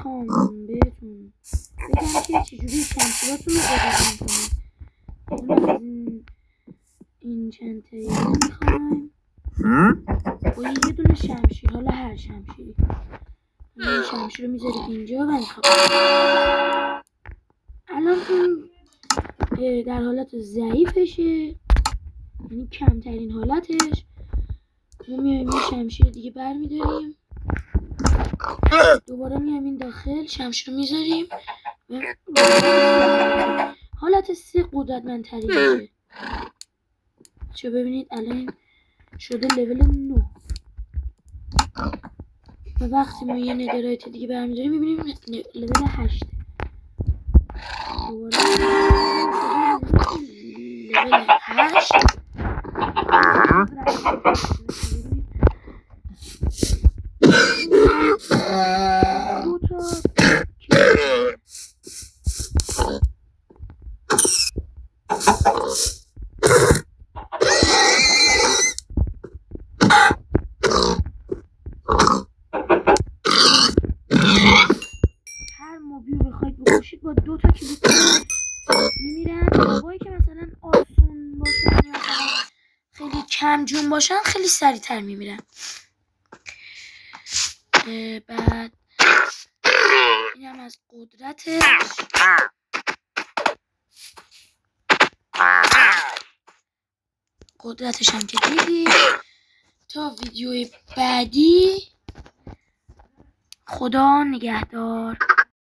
میخوام بهتون بگم که چجوری شمشیراتون رو جابجا کنید. از این چند تریه میخوایم با یه دونه شمشیر، حالا هر شمشیری. این شمشیر رو میذارید اینجا و انتخاب. الان اون در حالت ضعیفشه، یعنی کمترین حالتش. ما میایم یه شمشیر دیگه برمیداریم، دوباره میایم این داخل، شمشیر رو میذاریم و حالت 3 قدرتمندتری میشه. چه ببینید الان شده لول 9 و وقتی ما یه نگرایت دیگه برمیداریم میبینیم لول 8. دوباره لول 8 هر موبیو بخواید بکشید با 2 تا کلیک میمیرن. موبایی که مثلا آسون باشن یا خیلی کم جون باشن خیلی سریعتر میمیرن. بعد اینم از قدرتش. قدرتش هم که دیدید. تا ویدیوی بعدی، خدا نگهدار.